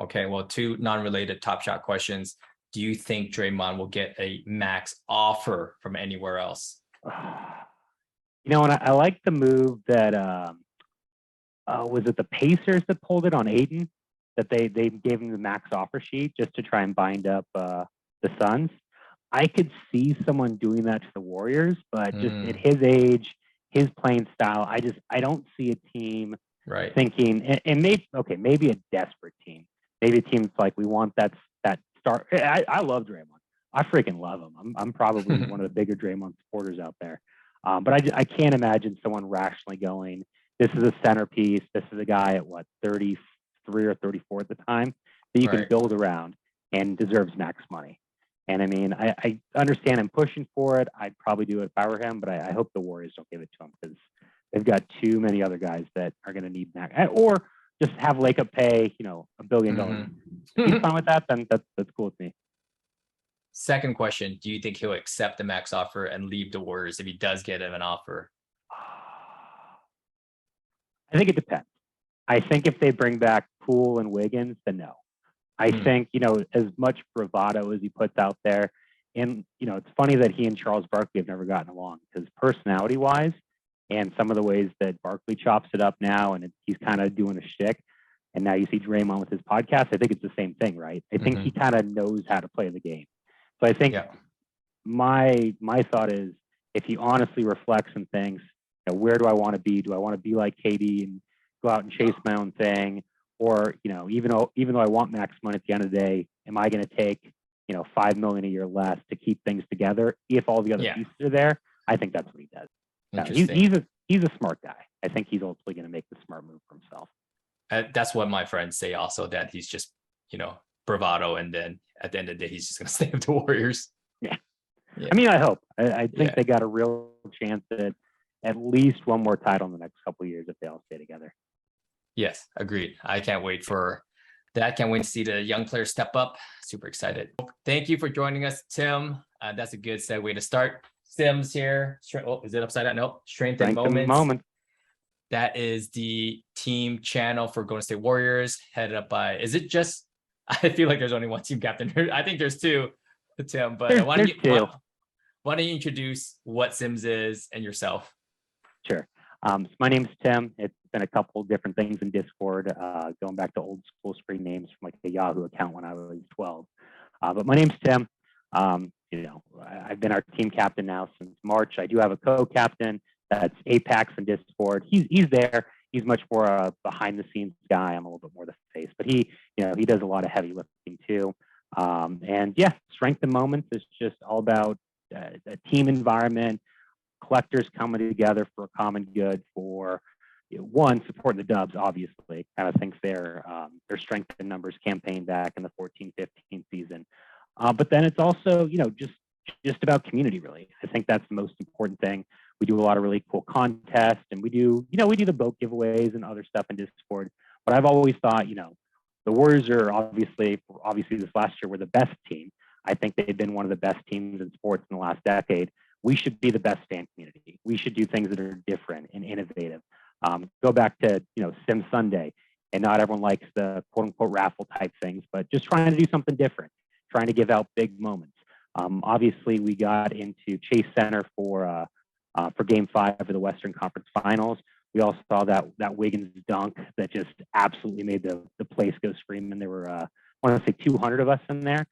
Okay, well, two non-related Top Shot questions. Do you think Draymond will get a max offer from anywhere else? You know, and I like the move that was it the Pacers that pulled it on Ayton, that they gave him the max offer sheet just to try and bind up the Suns. I could see someone doing that to the Warriors, but just at his age, his playing style, I don't see a team thinking, and maybe a desperate team, maybe a team that's like, we want that star. I love Draymond. I freaking love him. I'm probably one of the bigger Draymond supporters out there. But I can't imagine someone rationally going, this is a centerpiece. This is a guy at what, 33 or 34 at the time that you can build around and deserves max money. And I mean, I understand him pushing for it. I'd probably do it if I were him, but I hope the Warriors don't give it to him because they've got too many other guys that are going to need max, or just have Laker pay, $1 billion. If he's fine with that, then that's cool with me. Second question, do you think he'll accept the max offer and leave the Warriors if he does get him an offer? I think it depends. I think if they bring back Poole and Wiggins, then no. I think, as much bravado as he puts out there, and, it's funny that he and Charles Barkley have never gotten along because personality-wise and some of the ways that Barkley chops it up now and he's kind of doing a shtick, and now you see Draymond with his podcast, I think it's the same thing, right? I think he kind of knows how to play the game. So I think my thought is, if he honestly reflects and thinks, where do I want to be? Do I want to be like KD and go out and chase my own thing? Or, even though I want max money at the end of the day, am I going to take, $5 million a year less to keep things together if all the other pieces are there? I think that's what he does. Now, he's a smart guy. I think he's ultimately going to make the smart move for himself. That's what my friends say also, that he's just, bravado, and then at the end of the day, he's just going to stay with the Warriors. Yeah. I mean, I hope. I think they got a real chance at least one more title in the next couple of years if they all stay together. Yes, agreed. I can't wait for that. Can't wait to see the young players step up. Super excited. Thank you for joining us, Tim. That's a good segue to start. Sims here. Oh, is it upside down? Nope. Strength and Moments. That is the team channel for Golden State Warriors, headed up by, is it just, I feel like there's only one team captain. I think there's two, Tim, but why don't you introduce what Sims is and yourself? Sure. So my name's Tim. It's been a couple different things in Discord, going back to old school screen names from like a Yahoo account when I was 12. But my name's Tim. I've been our team captain now since March. I do have a co-captain that's Apex and Discord. He's there. He's much more a behind the scenes guy. I'm a little bit more the face, but he does a lot of heavy lifting too. Strength and Moments is just all about a team environment, collectors coming together for a common good, for one, supporting the Dubs, obviously. Kind of thinks their strength in numbers campaign back in the 14-15 season. But then it's also, just about community, really. I think that's the most important thing. We do a lot of really cool contests, and we do the boat giveaways and other stuff in Discord. But I've always thought, the Warriors are obviously this last year were the best team. I think they've been one of the best teams in sports in the last decade. We should be the best fan community. We should do things that are different and innovative. Go back to, Sim Sunday, and not everyone likes the quote unquote raffle type things, but just trying to do something different, trying to give out big moments. Obviously we got into Chase Center for Game 5 of the Western Conference Finals. We all saw that Wiggins dunk that just absolutely made the place go screaming. There were, I want to say 200 of us in there.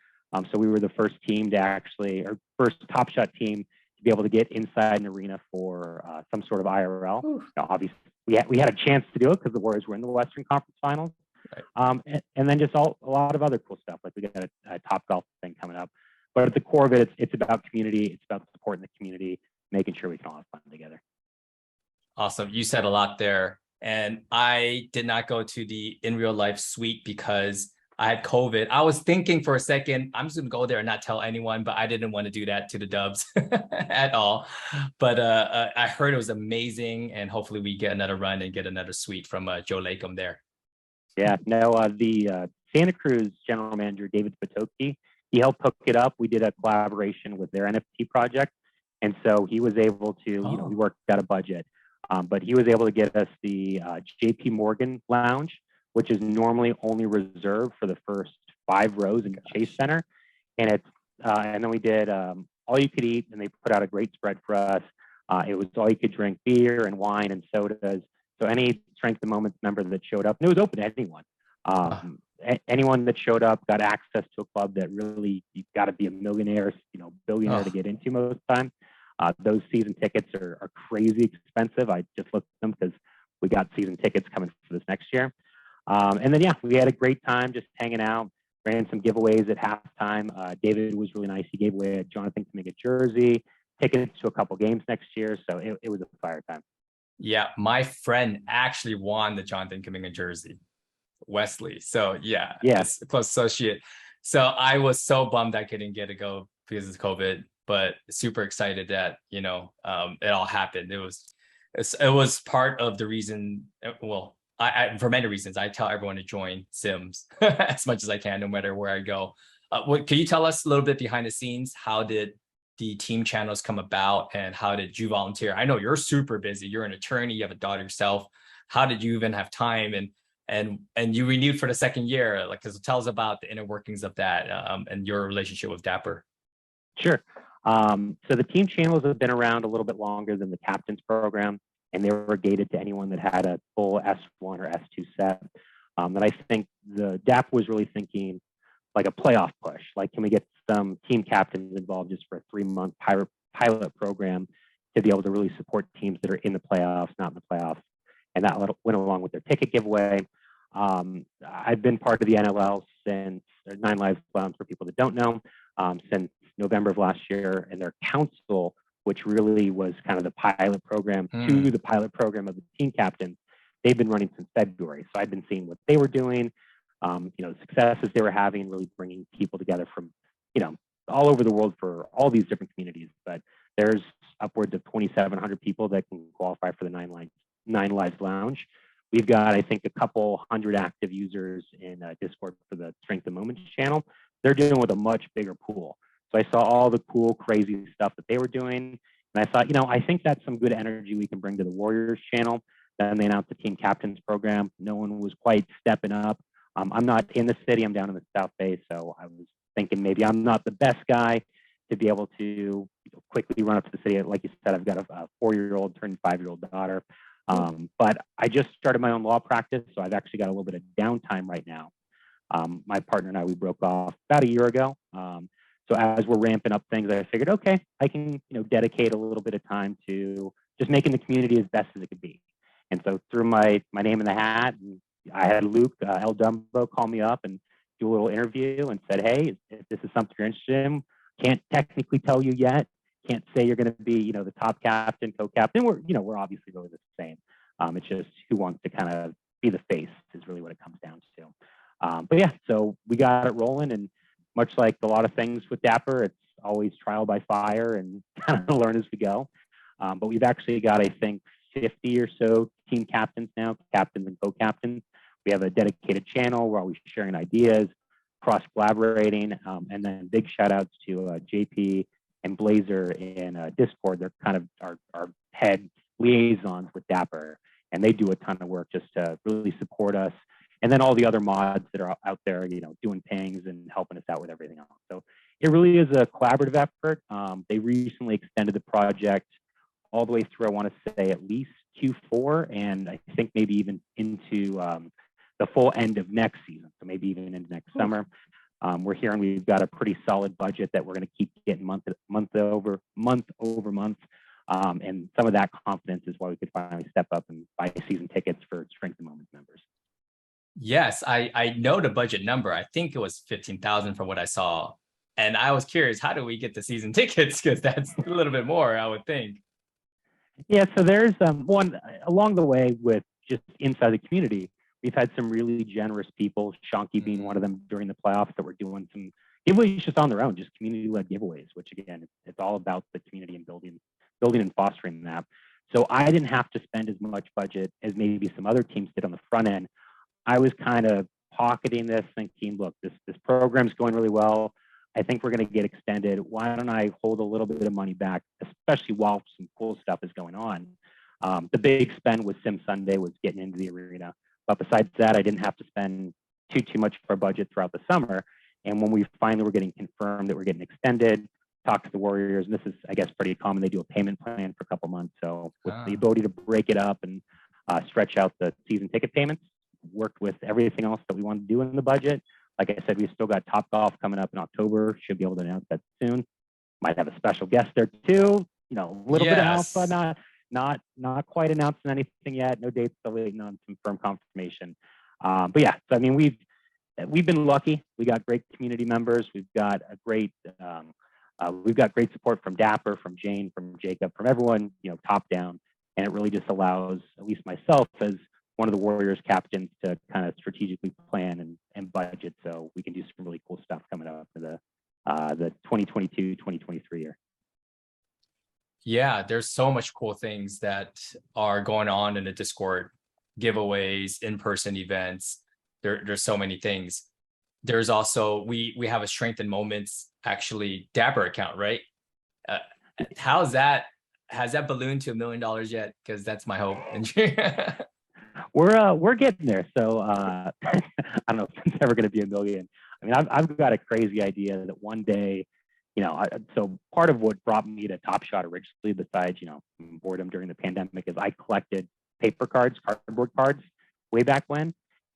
So we were the first team to or first Top Shot team to be able to get inside an arena for some sort of IRL. Now, obviously, we had a chance to do it because the Warriors were in the Western Conference Finals. Right. And then just a lot of other cool stuff, like we got a Top Golf thing coming up. But at the core of it, it's about community. It's about supporting the community, making sure we can all have fun together. Awesome. You said a lot there. And I did not go to the in real life suite because I had COVID. I was thinking for a second, I'm just going to go there and not tell anyone, but I didn't want to do that to the Dubs at all. But I heard it was amazing, and hopefully we get another run and get another suite from Joe Lacob there. Yeah, no, the Santa Cruz general manager, David Spatoki, he helped hook it up. We did a collaboration with their NFT project. And so he was able to, we worked out a budget, but he was able to get us the JP Morgan Lounge, which is normally only reserved for the first 5 rows in the Chase Center. And it's and then we did all you could eat, and they put out a great spread for us. It was all you could drink beer and wine and sodas. So any Strength of Moments member that showed up, and it was open to anyone. Anyone that showed up got access to a club that really, you've got to be a millionaire, billionaire to get into most of the time. Those season tickets are crazy expensive. I just looked at them because we got season tickets coming for this next year. And then, yeah, we had a great time just hanging out, ran some giveaways at halftime. David was really nice. He gave away a Jonathan Kuminga jersey, tickets to a couple games next year. So it was a fire time. Yeah, my friend actually won the Jonathan Kuminga jersey, Wesley. So yeah, it's a close associate. So I was so bummed I couldn't get to go because of COVID, but super excited that it all happened. It was part of the reason. Well, I for many reasons I tell everyone to join Sims as much as I can, no matter where I go. Can you tell us a little bit behind the scenes? How did the team channels come about, and how did you volunteer? I know you're super busy. You're an attorney. You have a daughter yourself. How did you even have time? And you renewed for the second year. Tell us about the inner workings of that and your relationship with Dapper. Sure. So the team channels have been around a little bit longer than the captain's program, and they were gated to anyone that had a full S1 or S2 set. And I think the DAP was really thinking like a playoff push. Like, can we get some team captains involved just for a 3-month pilot program to be able to really support teams that are in the playoffs, not in the playoffs? And that went along with their ticket giveaway. I've been part of the NLL since 9 Lives Lounge, for people that don't know, since November of last year, and their council, which really was kind of the pilot program to the pilot program of the team captains, they've been running since February. So I've been seeing what they were doing, the successes they were having, really bringing people together from, all over the world for all these different communities. But there's upwards of 2,700 people that can qualify for the 9 Lives Lounge. We've got, I think, a couple hundred active users in Discord for the Strength of Moments channel. They're dealing with a much bigger pool. So I saw all the cool, crazy stuff that they were doing. And I thought, I think that's some good energy we can bring to the Warriors channel. Then they announced the team captains program. No one was quite stepping up. I'm not in the city. I'm down in the South Bay. So I was thinking maybe I'm not the best guy to be able to quickly run up to the city. Like you said, I've got a 4-year-old turned 5-year-old daughter. But I just started my own law practice, so I've actually got a little bit of downtime right now. My partner and I, we broke off about a year ago. So as we're ramping up things, I figured, okay, I can dedicate a little bit of time to just making the community as best as it could be. And so threw my name in the hat, and I had Luke El Dumbo call me up and do a little interview and said, hey, if this is something you're interested in, can't technically tell you yet. Can't say you're going to be, the top captain, co-captain. We're obviously really the same. It's just who wants to kind of be the face is really what it comes down to. But yeah, so we got it rolling, and much like a lot of things with Dapper, it's always trial by fire and kind of learn as we go. But we've actually got, I think, 50 or so team captains now, captains and co-captains. We have a dedicated channel. We're always sharing ideas, cross collaborating, and then big shout outs to JP and Blazer in Discord. They're kind of our head liaisons with Dapper, and they do a ton of work just to really support us. And then all the other mods that are out there, doing pings and helping us out with everything else. So it really is a collaborative effort. They recently extended the project all the way through, I want to say, at least Q4, and I think maybe even into the full end of next season, so maybe even into next summer. We're hearing we've got a pretty solid budget that we're going to keep getting month over month. And some of that confidence is why we could finally step up and buy season tickets for Strength of Moments members. Yes, I know the budget number. I think it was 15,000 from what I saw. And I was curious, how do we get the season tickets? Because that's a little bit more, I would think. Yeah, so there's one along the way with just inside the community. We've had some really generous people, Shonky being one of them during the playoffs, that were doing some giveaways just on their own, just community-led giveaways, which again, it's all about the community and building and fostering that. So I didn't have to spend as much budget as maybe some other teams did on the front end. I was kind of pocketing this, thinking, look, this program's going really well. I think we're going to get extended. Why don't I hold a little bit of money back, especially while some cool stuff is going on? The big spend with Sim Sunday was getting into the arena. But besides that, I didn't have to spend too much of our budget throughout the summer. And when we finally were getting confirmed that we're getting extended, talk to the Warriors, and this is, I guess, pretty common. They do a payment plan for a couple months. So with the ability to break it up and stretch out the season ticket payments, worked with everything else that we wanted to do in the budget. Like I said, we still got Top Golf coming up in October. Should be able to announce that soon. Might have a special guest there too. You know, a little bit of alpha, not quite announcing anything yet. No dates, still waiting on some firm confirmation. But yeah, so I mean, we've been lucky. We got great community members. We've got great support from Dapper, from Jane, from Jacob, from everyone, you know, top down. And it really just allows, at least myself, as one of the Warriors captains, to kind of strategically plan and budget, so we can do some really cool stuff coming up for the 2022-2023 year. Yeah, there's so much cool things that are going on in the Discord, giveaways, in-person events. There's so many things. There's also, we have a Strength in Moments, actually, Dapper account, right? Has that ballooned to $1 million yet? Because that's my hope. We're getting there. So I don't know if it's ever going to be $1 million. I mean, I've got a crazy idea that one day, you know, so part of what brought me to Top Shot originally, besides, you know, boredom during the pandemic, is I collected paper cards, cardboard cards way back when.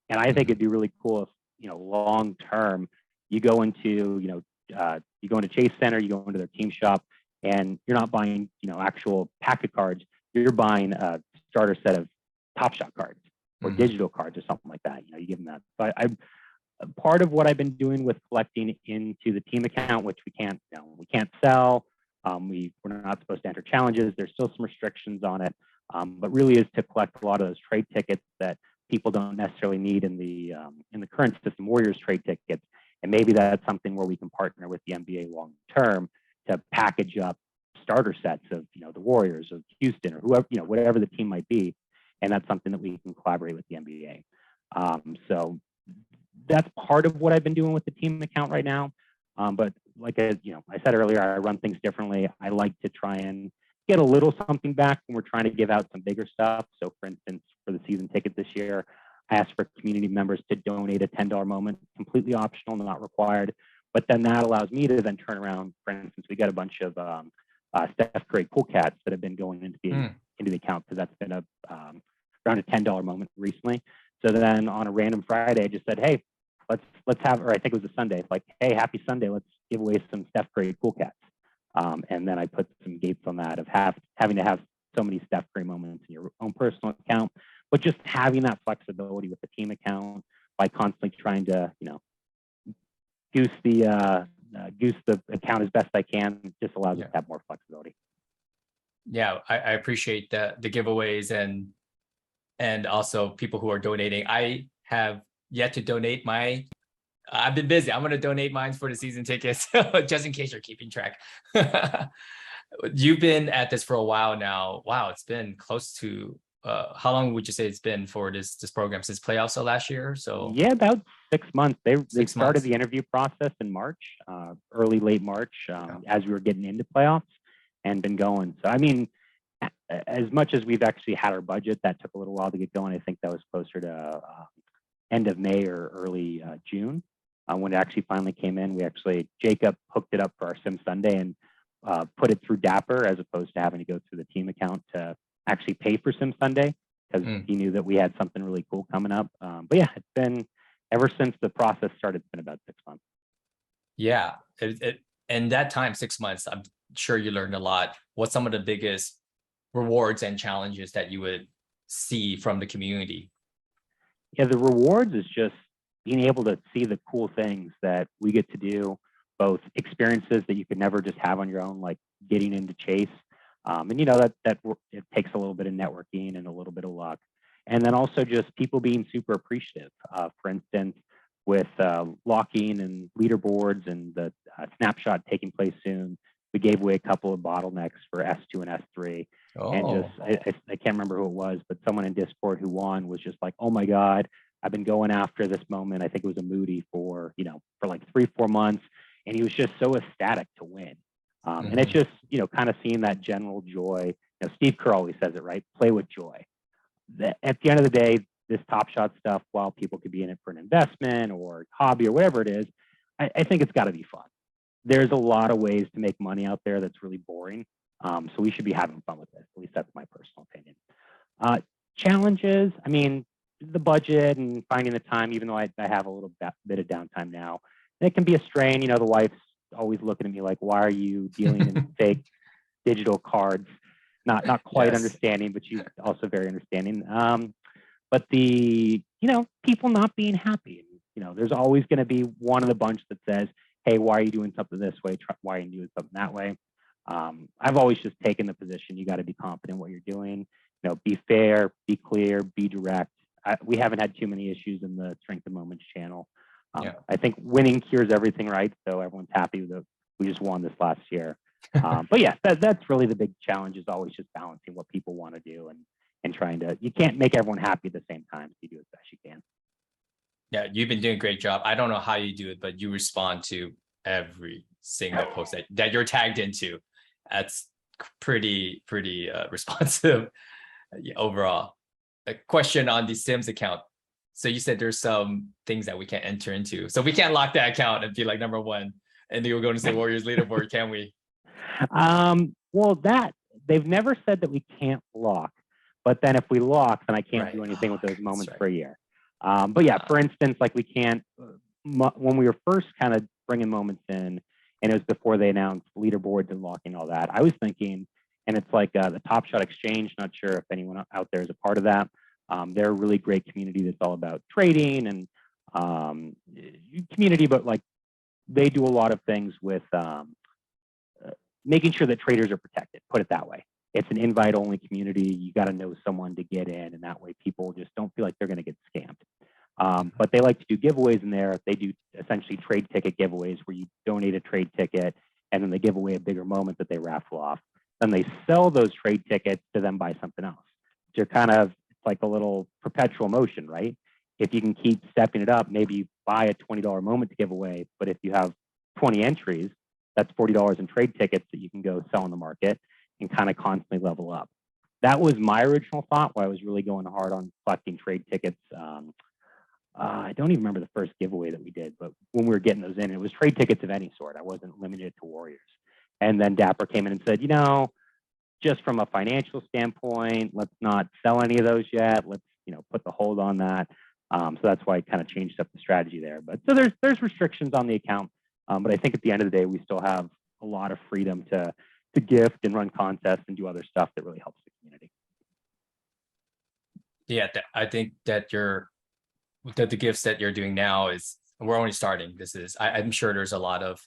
And I think it'd be really cool if, you know, long term, you go into Chase Center, you go into their team shop, and you're not buying, you know, actual pack of cards. You're buying a starter set of Top Shot cards or digital cards or something like that. You know, you give them that. So I part of what I've been doing with collecting into the team account, which we can't sell. We're not supposed to enter challenges. There's still some restrictions on it, but really is to collect a lot of those trade tickets that people don't necessarily need in the current system, Warriors trade tickets. And maybe that's something where we can partner with the NBA long term to package up starter sets of, you know, the Warriors of Houston or whoever, you know, whatever the team might be. And that's something that we can collaborate with the NBA. So that's part of what I've been doing with the team account right now. But like I said earlier, I run things differently. I like to try and get a little something back when we're trying to give out some bigger stuff. So for instance, for the season ticket this year, I asked for community members to donate a $10 moment, completely optional, not required. But then that allows me to then turn around. For instance, we got a bunch of Steph Curry cool cats that have been going into the account, because that's been around a $10 moment recently. So then on a random Friday, I just said, hey, let's have, or I think it was a Sunday, like, hey, happy Sunday, let's give away some Steph Curry cool cats. And then I put some gates on that of having to have so many Steph Curry moments in your own personal account, but just having that flexibility with the team account by constantly trying to, you know, goose the account as best I can, just allows us to have more flexibility. Yeah, I appreciate the giveaways and also people who are donating. I have yet to donate I've been busy. I'm going to donate mine for the season tickets, just in case you're keeping track. You've been at this for a while now. Wow, it's been close to, how long would you say it's been for this program, since playoffs of last year? So yeah, about 6 months. They started the interview process in March, late March, as we were getting into playoffs, and been going. So I mean, as much as we've actually had our budget, that took a little while to get going. I think that was closer to end of May or early June when it actually finally came in. Jacob hooked it up for our Sim Sunday and put it through Dapper, as opposed to having to go through the team account to actually pay for Sim Sunday, because he knew that we had something really cool coming up. But yeah, it's been, ever since the process started, it's been about 6 months. Yeah, and that time, 6 months, I'm sure you learned a lot. What's some of the biggest rewards and challenges that you would see from the community? Yeah, the rewards is just being able to see the cool things that we get to do, both experiences that you could never just have on your own, like getting into Chase. And you know, that it takes a little bit of networking and a little bit of luck. And then also just people being super appreciative. For instance, with locking and leaderboards and the snapshot taking place soon, we gave away a couple of bottlenecks for S2 and S3. And just, I can't remember who it was, but someone in Discord who won was just like, oh my God, I've been going after this moment. I think it was a Moody for like 3-4 months. And he was just so ecstatic to win. And it's just, you know, kind of seeing that general joy. You know, Steve Kerr always says it, right? Play with joy. At the end of the day, this Top Shot stuff, while people could be in it for an investment or hobby or whatever it is, I think it's got to be fun. There's a lot of ways to make money out there that's really boring. So we should be having fun with this. At least that's my personal opinion. Challenges, I mean, the budget and finding the time, even though I have a little bit of downtime now, it can be a strain. You know, the wife's always looking at me like, why are you dealing in fake digital cards? Not quite understanding, but she's also very understanding. But the, you know, people not being happy. You know, there's always going to be one of the bunch that says, hey, why are you doing something this way? Why are you doing something that way? I've always just taken the position, you got to be confident in what you're doing. You know, be fair, be clear, be direct. We haven't had too many issues in the Strength of Moments channel. I think winning cures everything, right? So everyone's happy that we just won this last year. But yeah, that's really the big challenge, is always just balancing what people want to do and trying to, you can't make everyone happy at the same time. So you do as best you can. Yeah, you've been doing a great job. I don't know how you do it, but you respond to every single post that you're tagged into. That's pretty responsive overall. A question on the Sims account. So you said there's some things that we can't enter into. So we can't lock that account and be like number one, and then we're going to say Warriors leaderboard, can we? Well, that they've never said that we can't lock, but then if we lock, then I can't do anything with those moments for a year. But yeah, for instance, like we can't, when we were first kind of bringing moments in, and it was before they announced leaderboards and locking all that, I was thinking, and it's like the Top Shot Exchange, not sure if anyone out there is a part of that. They're a really great community that's all about trading and community, but like they do a lot of things with making sure that traders are protected, put it that way. It's an invite-only community. You got to know someone to get in, and that way people just don't feel like they're going to get scammed. But they like to do giveaways in there. They do essentially trade ticket giveaways where you donate a trade ticket, and then they give away a bigger moment that they raffle off. Then they sell those trade tickets to then buy something else. So you're kind of, it's like a little perpetual motion, right? If you can keep stepping it up, maybe you buy a $20 moment to give away, but if you have 20 entries, that's $40 in trade tickets that you can go sell in the market and kind of constantly level up. That was my original thought, where I was really going hard on collecting trade tickets. I don't even remember the first giveaway that we did, but when we were getting those in, it was trade tickets of any sort. I wasn't limited to Warriors. And then Dapper came in and said, you know, just from a financial standpoint, let's not sell any of those yet. Let's, you know, put the hold on that. So that's why I kind of changed up the strategy there. But so there's restrictions on the account. But I think at the end of the day, we still have a lot of freedom to gift and run contests and do other stuff that really helps the community. Yeah, I think that the gifts that you're doing now is, we're only starting. I'm sure there's a lot of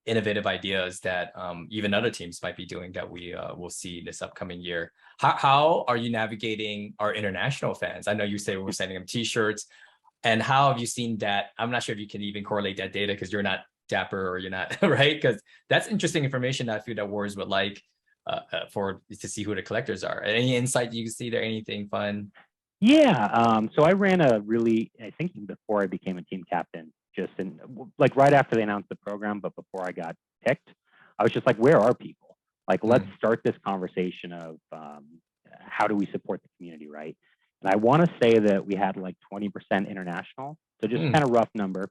innovative ideas that even other teams might be doing that we will see this upcoming year. How are you navigating our international fans? I know you say we're sending them t-shirts, and how have you seen that? I'm not sure if you can even correlate that data because you're not Dapper or you're not, right? Because that's interesting information that I feel that Warriors would like to see who the collectors are. Any insight you can see there? Anything fun? Yeah. So I ran I think before I became a team captain, just in like right after they announced the program, but before I got picked, I was just like, where are people? Like, let's start this conversation of how do we support the community, right? And I want to say that we had like 20% international. So just kind of rough number.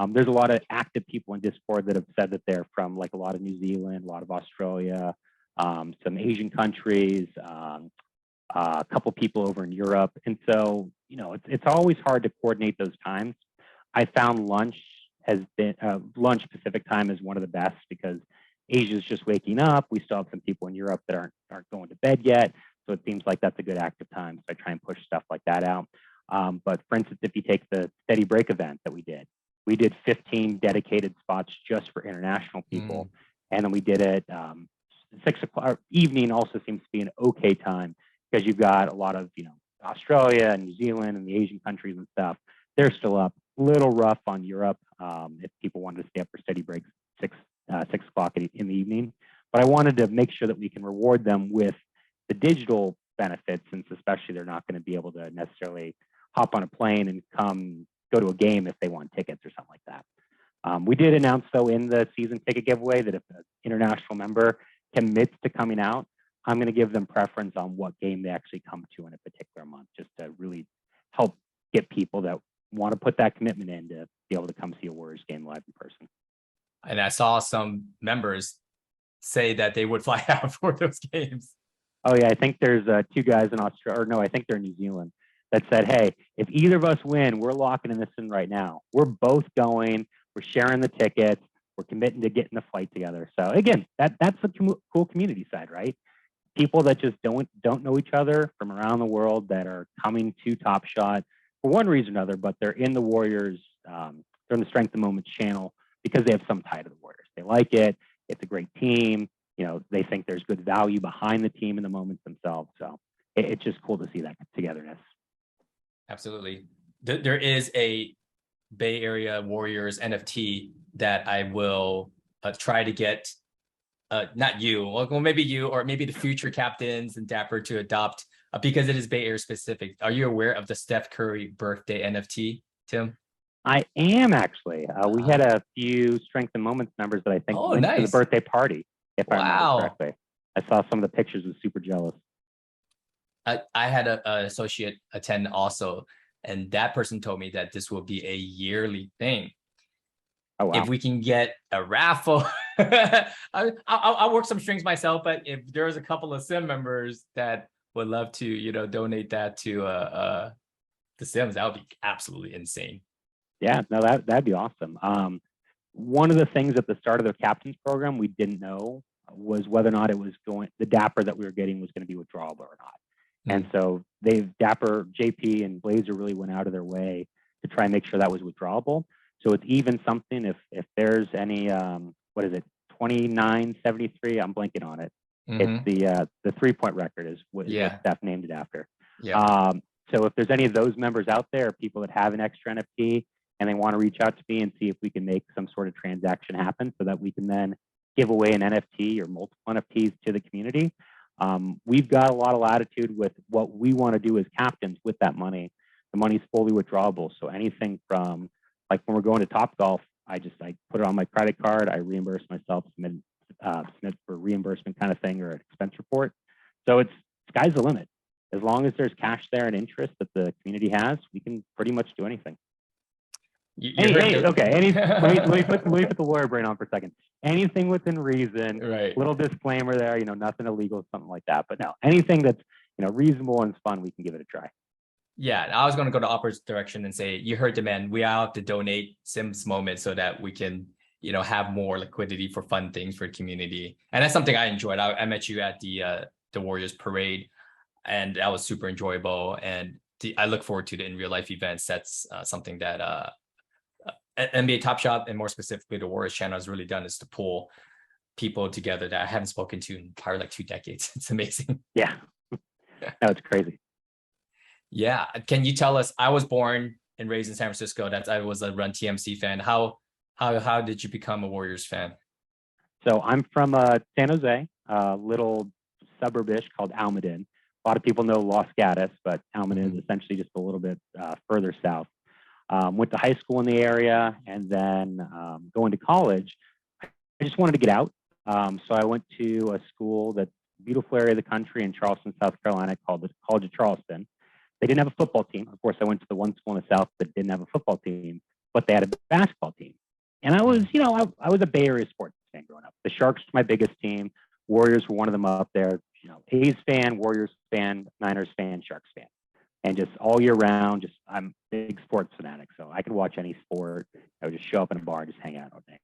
There's a lot of active people in Discord that have said that they're from like a lot of New Zealand, a lot of Australia, some Asian countries, a couple people over in Europe. And so, you know, it's always hard to coordinate those times. I found lunch Pacific time is one of the best because Asia's just waking up. We still have some people in Europe that aren't going to bed yet. So it seems like that's a good active time. So I try and push stuff like that out. But for instance, if you take the Steady Break event that we did 15 dedicated spots just for international people. And then we did it 6 o'clock evening also seems to be an okay time because you've got a lot of, you know, Australia and New Zealand and the Asian countries and stuff. They're still up. A little rough on Europe if people wanted to stay up for Steady Breaks 6 o'clock in the evening. But I wanted to make sure that we can reward them with the digital benefits, since especially they're not going to be able to necessarily hop on a plane and go to a game if they want tickets or something like that. We did announce, though, in the season ticket giveaway that if an international member commits to coming out, I'm going to give them preference on what game they actually come to in a particular month, just to really help get people that want to put that commitment in to be able to come see a Warriors game live in person. And I saw some members say that they would fly out for those games. Oh yeah, I think there's 2 guys in Australia, or no, I think they're in New Zealand, that said, hey, if either of us win, we're locking in this in right now. We're both going, we're sharing the tickets, we're committing to getting the flight together. So again, that's the cool community side, right? People that just don't know each other from around the world that are coming to Top Shot for one reason or another, but they're in the Warriors, they're in the Strength of Moments channel because they have some tie to the Warriors. They like it. It's a great team. You know, they think there's good value behind the team and the moments themselves. So it's just cool to see that togetherness. Absolutely. There is a Bay Area Warriors NFT that I will try to get, not you, well, maybe you, or maybe the future captains and Dapper to adopt, because it is Bay Area specific. Are you aware of the Steph Curry birthday NFT, Tim? I am actually. We had a few Strength and Moments members that I think went to the birthday party, if I remember correctly. I saw some of the pictures, was super jealous. I had an associate attend also, and that person told me that this will be a yearly thing. Oh, wow. If we can get a raffle, I'll work some strings myself, but if there's a couple of sim members that would love to, you know, donate that to the Sims, that would be absolutely insane. Yeah, no, that'd be awesome. One of the things at the start of the captain's program we didn't know was whether or not it was the Dapper that we were getting was going to be withdrawable or not. And so Dapper, JP, and Blazer really went out of their way to try and make sure that was withdrawable. So it's even something if there's any what is it, 2973? I'm blanking on it. It's the 3-point record is what Steph named it after. Yeah. So if there's any of those members out there, people that have an extra NFT and they want to reach out to me and see if we can make some sort of transaction happen so that we can then give away an NFT or multiple NFTs to the community. We've got a lot of latitude with what we want to do as captains with that money. The money's fully withdrawable. So anything from, like when we're going to Topgolf, I put it on my credit card, I reimburse myself, submit for reimbursement kind of thing or an expense report. So it's sky's the limit. As long as there's cash there and interest that the community has, we can pretty much do anything. Let me put the lawyer brain on for a second. Anything within reason, right? Little disclaimer there, you know, nothing illegal, something like that. But no, anything that's, you know, reasonable and fun, we can give it a try. Yeah, I was going to go the opposite direction and say, you heard the man. We all have to donate Sims Moment so that we can, you know, have more liquidity for fun things for the community. And that's something I enjoyed. I met you at the Warriors parade, and that was super enjoyable. And I look forward to the in real life events. That's something that NBATopShot, and more specifically the Warriors channel, has really done, is to pull people together that I haven't spoken to in probably like 2 decades. It's amazing. Yeah. No, it's crazy. Yeah. Can you tell us, I was born and raised in San Francisco. I was a Run TMC fan. How did you become a Warriors fan? So I'm from San Jose, a little suburbish called Almaden. A lot of people know Los Gatos, but Almaden is essentially just a little bit further south. Went to high school in the area, and then going to college, I just wanted to get out. So I went to a school that's a beautiful area of the country in Charleston, South Carolina, called the College of Charleston. They didn't have a football team. Of course, I went to the one school in the South that didn't have a football team, but they had a basketball team. And I was, you know, I was a Bay Area sports fan growing up. The Sharks were my biggest team. Warriors were one of them up there. You know, A's fan, Warriors fan, Niners fan, Sharks fan. And just all year round, I'm a big sports fanatic. So I could watch any sport. I would just show up in a bar, just hang out all day.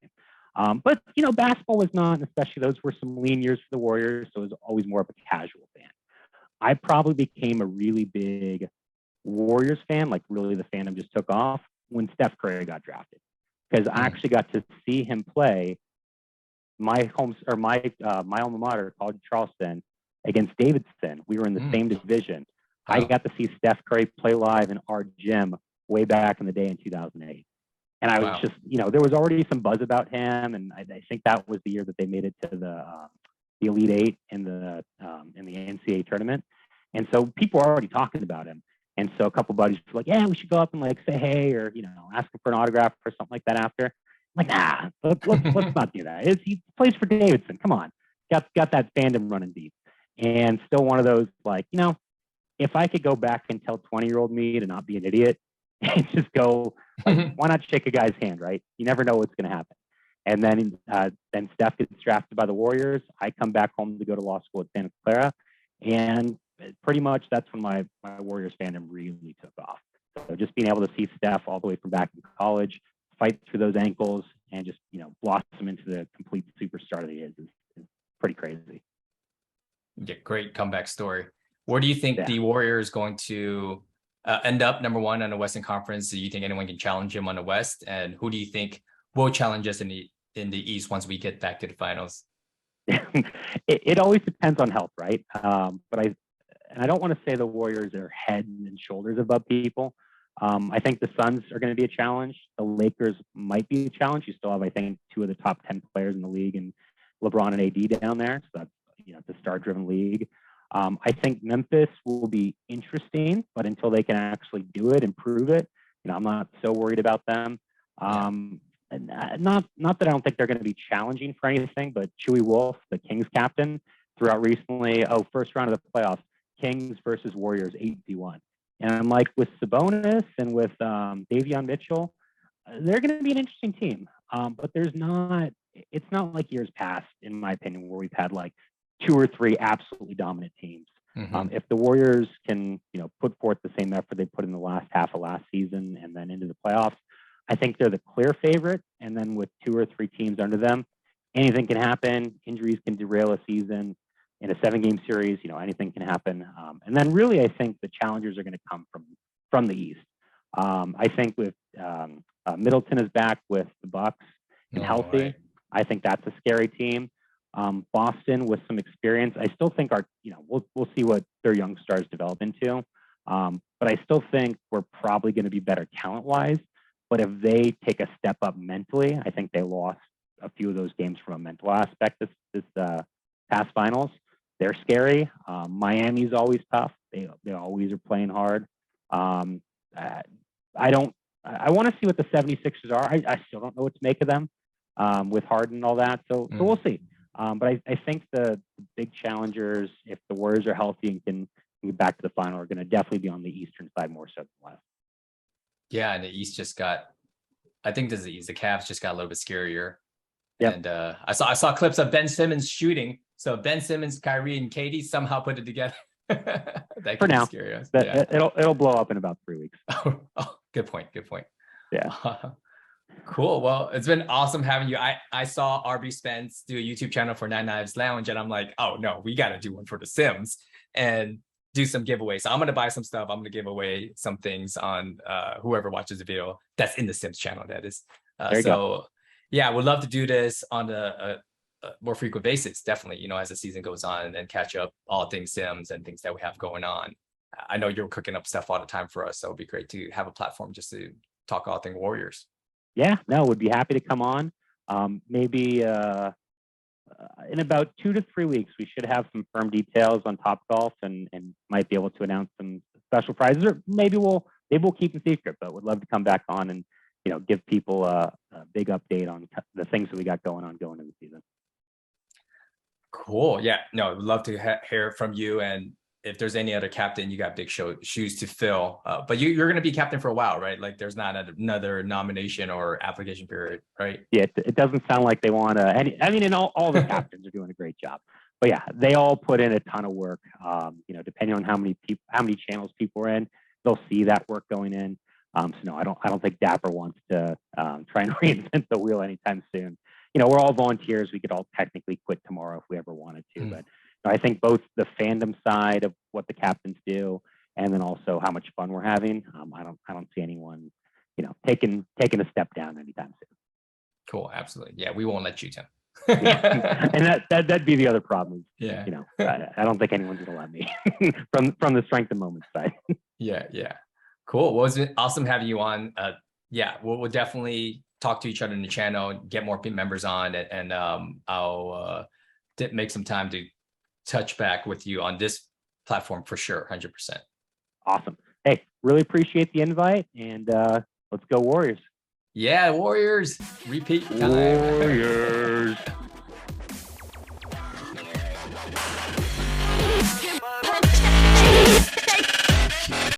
But, you know, basketball was not, and especially those were some lean years for the Warriors. So it was always more of a casual fan. I probably became a really big Warriors fan, like really the fandom just took off when Steph Curry got drafted. Because I actually got to see him play my alma mater, College of Charleston, against Davidson. We were in the same division. I got to see Steph Curry play live in our gym way back in the day in 2008. And I was just, you know, there was already some buzz about him. And I think that was the year that they made it to the Elite Eight in the NCAA tournament. And so people were already talking about him. And so a couple of buddies were like, yeah, we should go up and like say hey, or, you know, ask him for an autograph or something like that after. I'm like, nah, let's not do that. He plays for Davidson. Come on. Got that fandom running deep. And still one of those, like, you know, if I could go back and tell 20-year-old me to not be an idiot, and just go, like, why not shake a guy's hand, right? You never know what's going to happen. And then Steph gets drafted by the Warriors. I come back home to go to law school at Santa Clara. And pretty much that's when my Warriors fandom really took off. So just being able to see Steph all the way from back in college, fight through those ankles, and just, blossom into the complete superstar that he is pretty crazy. Yeah, great comeback story. Where do you think the Warriors going to end up, number one, on the Western Conference? Do you think anyone can challenge him on the West? And who do you think will challenge us in the East once we get back to the finals? It always depends on health, right? But I don't want to say the Warriors are head and shoulders above people. I think the Suns are going to be a challenge. The Lakers might be a challenge. You still have, I think, 2 of the top 10 players in the league, and LeBron and AD down there. So that's, it's a star-driven league. I think Memphis will be interesting, but until they can actually do it and prove it, I'm not so worried about them. And not that I don't think they're going to be challenging for anything, but Chewy Wolf, the Kings captain, threw out recently, first round of the playoffs, Kings versus Warriors 8v1. And I'm like, with Sabonis and with Davion Mitchell, they're going to be an interesting team. But it's not like years past, in my opinion, where we've had like 2 or 3 absolutely dominant teams. If the Warriors can, put forth the same effort they put in the last half of last season and then into the playoffs, I think they're the clear favorite. And then with 2 or 3 teams under them, anything can happen. Injuries can derail a season. In a 7-game series, anything can happen. And then really, I think the challengers are going to come from the East. I think with Middleton is back with the Bucks and healthy. Right. I think that's a scary team. Boston with some experience. I still think we'll see what their young stars develop into. But I still think we're probably going to be better talent-wise. But if they take a step up mentally, I think they lost a few of those games from a mental aspect this past finals. They're scary. Miami's always tough. They always are playing hard. I want to see what the 76ers are. I still don't know what to make of them with Harden and all that. So we'll see. But I think the big challengers, if the Warriors are healthy and can get back to the final, are going to definitely be on the Eastern side more so than the West. Yeah, and the East just got, I think this is the East. The Cavs just got a little bit scarier. Yep. And I saw clips of Ben Simmons shooting. So Ben Simmons, Kyrie, and Katie somehow put it together. That for now, scary. It'll blow up in about 3 weeks. Oh, good point. Yeah. Cool. Well, it's been awesome having you. I saw RB Spence do a YouTube channel for Nine Knives Lounge, and I'm like, oh no, we got to do one for the Sims and do some giveaways. So I'm going to buy some stuff. I'm going to give away some things on whoever watches the video that's in the Sims channel. That is. So yeah, we'd love to do this on a more frequent basis, definitely, as the season goes on, and catch up all things Sims and things that we have going on. I know you're cooking up stuff all the time for us, so it'd be great to have a platform just to talk all things Warriors. Yeah, no, would be happy to come on. Maybe in about 2 to 3 weeks, we should have some firm details on Topgolf and might be able to announce some special prizes, or maybe we'll keep them secret, but would love to come back on and give people a big update on the things that we got going into the season. Cool. Yeah. No, I'd love to hear from you. And if there's any other captain, you got big shoes to fill. But you're going to be captain for a while, right? Like there's not another nomination or application period, right? Yeah, it doesn't sound like they want to. And all the captains are doing a great job. But yeah, they all put in a ton of work. Depending on how many channels people are in, they'll see that work going in. So no, I don't think Dapper wants to try and reinvent the wheel anytime soon. We're all volunteers. We could all technically quit tomorrow if we ever wanted to. But I think both the fandom side of what the captains do, and then also how much fun we're having. I don't see anyone, taking a step down anytime soon. Cool. Absolutely. Yeah, we won't let you, Tim. Yeah. And that'd be the other problem. Yeah. I don't think anyone's gonna let me from the strength of moment side. Yeah. Cool. Well, it's been awesome having you on. Yeah, we'll definitely talk to each other in the channel, get more members on, and I'll make some time to touch back with you on this platform for sure, 100%. Awesome. Hey, really appreciate the invite, and let's go Warriors. Yeah, Warriors. Repeat time. Warriors.